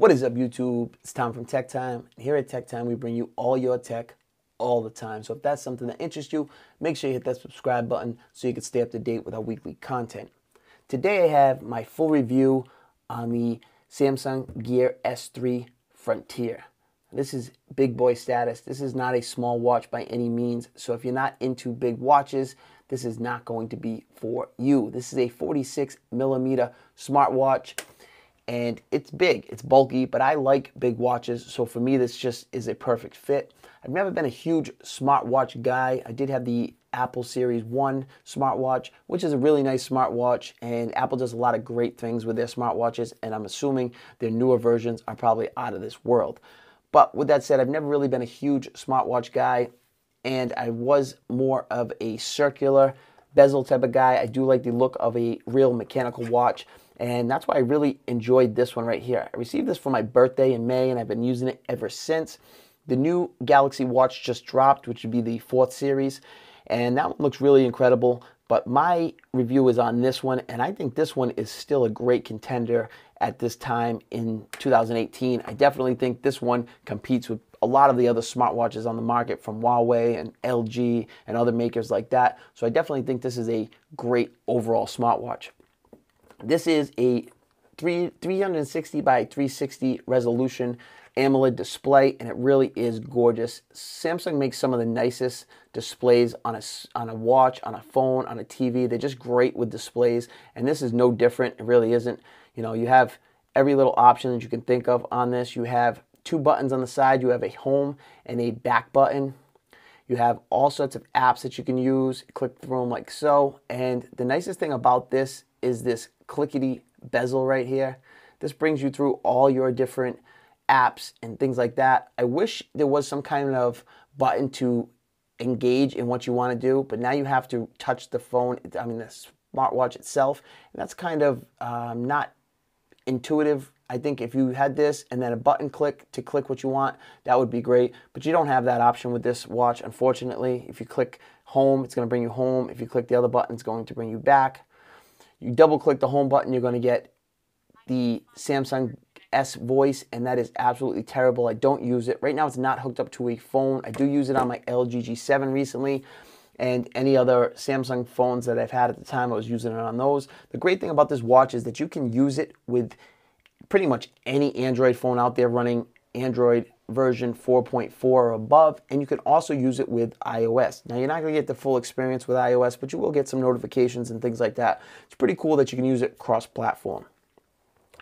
What is up, YouTube? It's Tom from Tech Time. Here at Tech Time, we bring you all your tech all the time. So if that's something that interests you, make sure you hit that subscribe button so you can stay up to date with our weekly content. Today I have my full review on the Samsung Gear S3 Frontier. This is big boy status. This is not a small watch by any means. So if you're not into big watches, this is not going to be for you. This is a 46mm smartwatch. And it's big, it's bulky, but I like big watches, so for me this just is a perfect fit. I've never been a huge smartwatch guy. I did have the Apple Series 1 smartwatch, which is a really nice smartwatch, and Apple does a lot of great things with their smartwatches, and I'm assuming their newer versions are probably out of this world. But with that said, I've never really been a huge smartwatch guy, and I was more of a circular bezel type of guy. I do like the look of a real mechanical watch. And that's why I really enjoyed this one right here. I received this for my birthday in May, and I've been using it ever since. The new Galaxy Watch just dropped, which would be the 4th series, and that one looks really incredible. But my review is on this one, and I think this one is still a great contender at this time in 2018. I definitely think this one competes with a lot of the other smartwatches on the market from Huawei and LG and other makers like that. So I definitely think this is a great overall smartwatch. This is a 360 by 360 resolution AMOLED display, and it really is gorgeous. Samsung makes some of the nicest displays on a watch, on a phone, on a TV. They're just great with displays, and this is no different. It really isn't. You know, you have every little option that you can think of on this. You have 2 buttons on the side. You have a home and a back button. You have all sorts of apps that you can use. Click through them like so. And the nicest thing about this is this clickety bezel right here. This brings you through all your different apps and things like that. I wish there was some kind of button to engage in what you want to do, but now you have to touch the phone, the smartwatch itself, and that's kind of not intuitive. I think if you had this and then a button click to click what you want, that would be great. But you don't have that option with this watch, unfortunately. If you click home, it's going to bring you home. If you click the other button, it's going to bring you back. You double click the home button, you're going to get the Samsung S voice, and that is absolutely terrible. I don't use it. Right now it's not hooked up to a phone. I do use it on my LG G7 recently, and any other Samsung phones that I've had at the time, I was using it on those. The great thing about this watch is that you can use it with pretty much any Android phone out there running Android version 4.4 or above, and you can also use it with iOS. Now, you're not going to get the full experience with iOS, but you will get some notifications and things like that. It's pretty cool that you can use it cross-platform.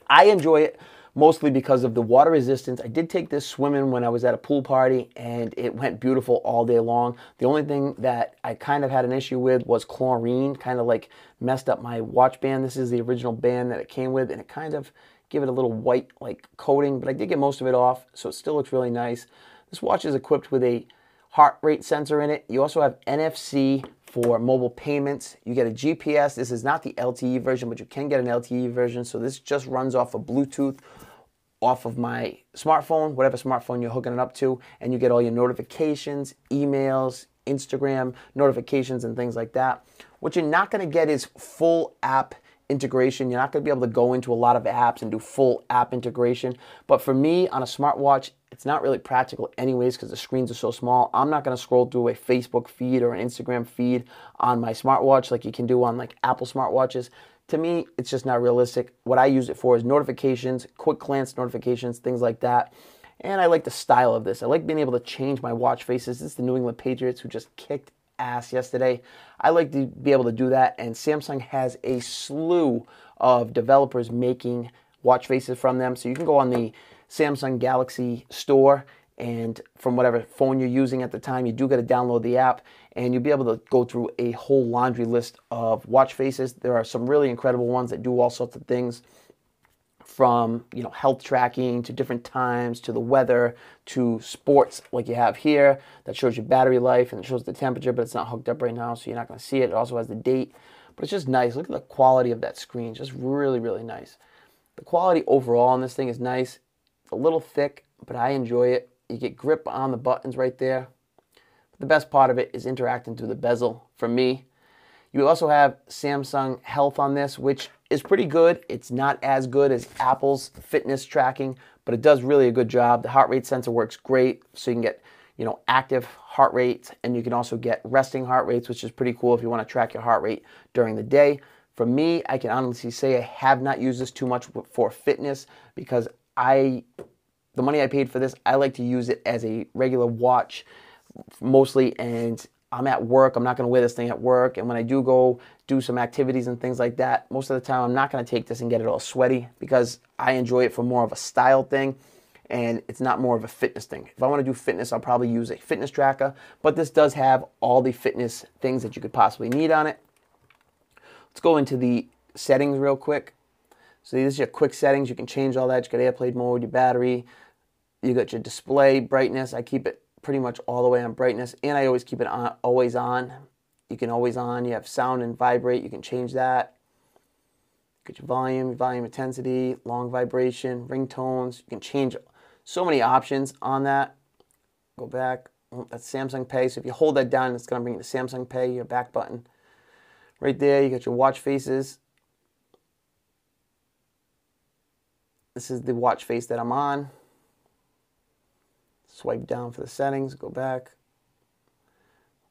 I enjoy it mostly because of the water resistance. I did take this swimming when I was at a pool party, and it went beautiful all day long. The only thing that I kind of had an issue with was chlorine, kind of like messed up my watch band. This is the original band that it came with, and it kind of give it a little white like coating, but I did get most of it off, so it still looks really nice. This watch is equipped with a heart rate sensor in it. You also have NFC for mobile payments. You get a GPS. This is not the LTE version, but you can get an LTE version, so this just runs off of Bluetooth off of my smartphone, whatever smartphone you're hooking it up to, and you get all your notifications, emails, Instagram notifications, and things like that. What you're not going to get is full app integration. You're not going to be able to go into a lot of apps and do full app integration. But for me, on a smartwatch, it's not really practical anyways because the screens are so small. I'm not going to scroll through a Facebook feed or an Instagram feed on my smartwatch like you can do on like Apple smartwatches. To me, it's just not realistic. What I use it for is notifications, quick glance notifications, things like that. And I like the style of this. I like being able to change my watch faces. This is the New England Patriots who just kicked ass yesterday. I like to be able to do that, and Samsung has a slew of developers making watch faces from them. So you can go on the Samsung Galaxy store, and from whatever phone you're using at the time, you do get to download the app, and you'll be able to go through a whole laundry list of watch faces. There are some really incredible ones that do all sorts of things, from health tracking to different times to the weather to sports like you have here that shows your battery life and it shows the temperature, but it's not hooked up right now, so you're not going to see it. It also has the date, but it's just nice. Look at the quality of that screen, just really, really nice. The quality overall on this thing is nice. It's a little thick, but I enjoy it. You get grip on the buttons right there. But the best part of it is interacting through the bezel for me. You also have Samsung Health on this, which is pretty good. It's not as good as Apple's fitness tracking, but it does really a good job. The heart rate sensor works great, so you can get, active heart rates, and you can also get resting heart rates, which is pretty cool if you want to track your heart rate during the day. For me, I can honestly say I have not used this too much for fitness because the money I paid for this, I like to use it as a regular watch mostly, and I'm at work. I'm not going to wear this thing at work, and when I do go do some activities and things like that, most of the time I'm not going to take this and get it all sweaty because I enjoy it for more of a style thing, and it's not more of a fitness thing. If I want to do fitness, I'll probably use a fitness tracker, but this does have all the fitness things that you could possibly need on it. Let's go into the settings real quick. So these are your quick settings. You can change all that. You got airplane mode, your battery, you got your display brightness. I keep it pretty much all the way on brightness, and I always keep it on, always on. You can always on. You have sound and vibrate. You can change that. Get your volume intensity, long vibration, ringtones. You can change so many options on that. Go back. That's Samsung Pay. So if you hold that down, it's going to bring you to Samsung Pay, your back button. Right there, you got your watch faces. This is the watch face that I'm on. Swipe down for the settings, go back.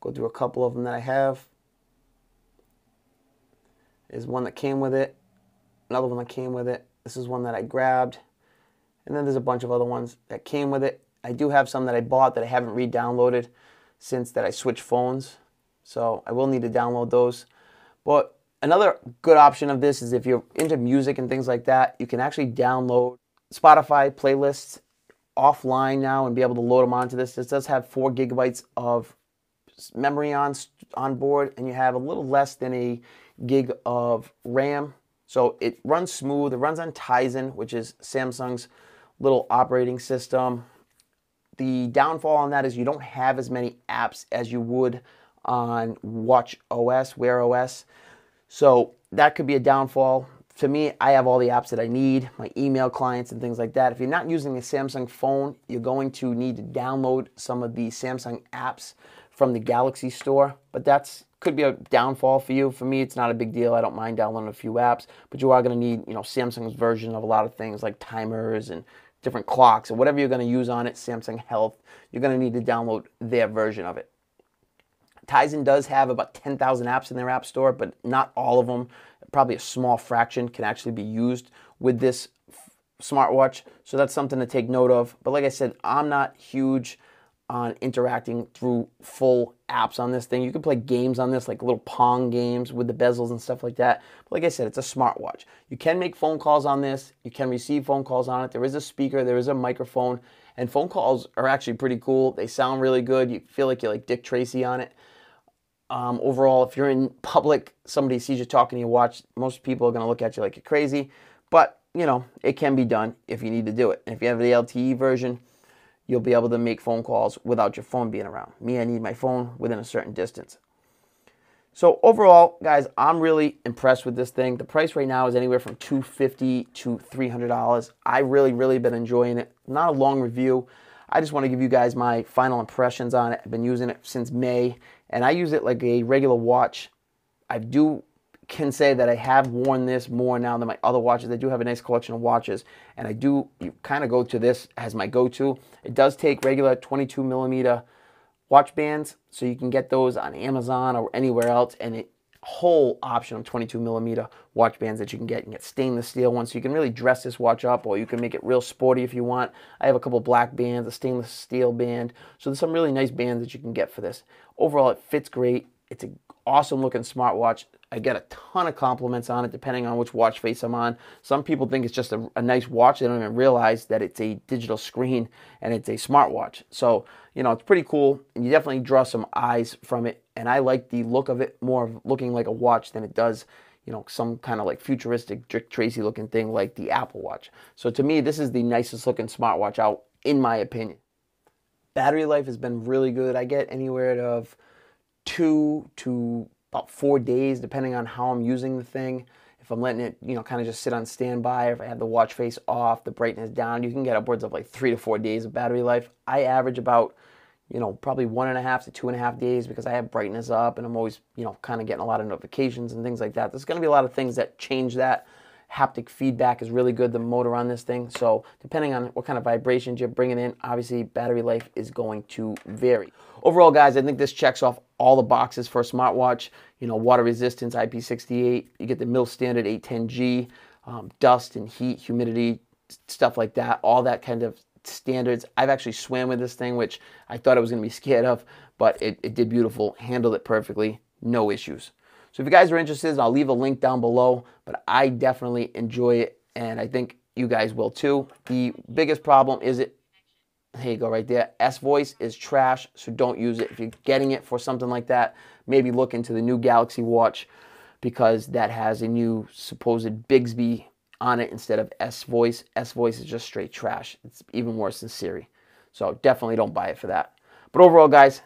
Go through a couple of them that I have. There's one that came with it. Another one that came with it. This is one that I grabbed. And then there's a bunch of other ones that came with it. I do have some that I bought that I haven't re-downloaded since that I switched phones. So I will need to download those. But another good option of this is if you're into music and things like that, you can actually download Spotify playlists offline now and be able to load them onto this. This does have 4 gigabytes of memory on board, and you have a little less than a gig of RAM. So it runs smooth. It runs on Tizen, which is Samsung's little operating system. The downfall on that is you don't have as many apps as you would on Watch OS, Wear OS. So that could be a downfall. To me, I have all the apps that I need, my email clients and things like that. If you're not using a Samsung phone, you're going to need to download some of the Samsung apps from the Galaxy Store. But that's could be a downfall for you. For me, it's not a big deal. I don't mind downloading a few apps, but you are going to need, Samsung's version of a lot of things like timers and different clocks or whatever you're going to use on it, Samsung Health. You're going to need to download their version of it. Tizen does have about 10,000 apps in their app store, but not all of them. Probably a small fraction can actually be used with this smartwatch. So that's something to take note of. But like I said, I'm not huge on interacting through full apps on this thing. You can play games on this, like little Pong games with the bezels and stuff like that. But like I said, it's a smartwatch. You can make phone calls on this. You can receive phone calls on it. There is a speaker. There is a microphone. And phone calls are actually pretty cool. They sound really good. You feel like you're like Dick Tracy on it. Overall, if you're in public, somebody sees you talking to your watch, most people are going to look at you like you're crazy. But, it can be done if you need to do it. And if you have the LTE version, you'll be able to make phone calls without your phone being around. Me, I need my phone within a certain distance. So overall, guys, I'm really impressed with this thing. The price right now is anywhere from $250 to $300. I really been enjoying it. Not a long review. I just want to give you guys my final impressions on it. I've been using it since May, and I use it like a regular watch. I can say that I have worn this more now than my other watches. I do have a nice collection of watches, and you kind of go to this as my go-to. It does take regular 22 millimeter watch bands, so you can get those on Amazon or anywhere else, and a whole option of 22 millimeter watch bands that you can get. You can get stainless steel ones, so you can really dress this watch up, or you can make it real sporty if you want. I have a couple black bands, a stainless steel band, so there's some really nice bands that you can get for this. Overall, it fits great. It's an awesome looking smartwatch. I get a ton of compliments on it depending on which watch face I'm on. Some people think it's just a nice watch. They don't even realize that it's a digital screen and it's a smartwatch. So, it's pretty cool, and you definitely draw some eyes from it. And I like the look of it more of looking like a watch than it does, some kind of like futuristic Dick Tracy looking thing like the Apple Watch. So to me, this is the nicest looking smartwatch out, in my opinion. Battery life has been really good. I get anywhere of 2 to about 4 days, depending on how I'm using the thing. If I'm letting it, kind of just sit on standby, or if I have the watch face off, the brightness down, you can get upwards of like 3 to 4 days of battery life. I average about, you know, probably 1.5 to 2.5 days because I have brightness up and I'm always, you know, kind of getting a lot of notifications and things like that. There's going to be a lot of things that change that. Haptic feedback is really good, the motor on this thing. So depending on what kind of vibrations you're bringing in, obviously battery life is going to vary. Overall, guys, I think this checks off all the boxes for a smartwatch. You know, water resistance, IP68. You get the mil standard 810G, dust and heat, humidity, stuff like that. All that kind of standards. I've actually swam with this thing, which I thought I was going to be scared of, but it did beautiful, handled it perfectly, no issues. So if you guys are interested, I'll leave a link down below, but I definitely enjoy it, and I think you guys will too. The biggest problem is there you go right there, S-Voice is trash, so don't use it. If you're getting it for something like that, maybe look into the new Galaxy Watch because that has a new supposed Bixby on it instead of S-Voice. S-Voice is just straight trash. It's even worse than Siri. So definitely don't buy it for that. But overall, guys,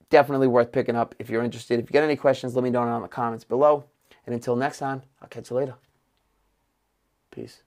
definitely worth picking up if you're interested. If you got any questions, let me know in the comments below. And until next time, I'll catch you later. Peace.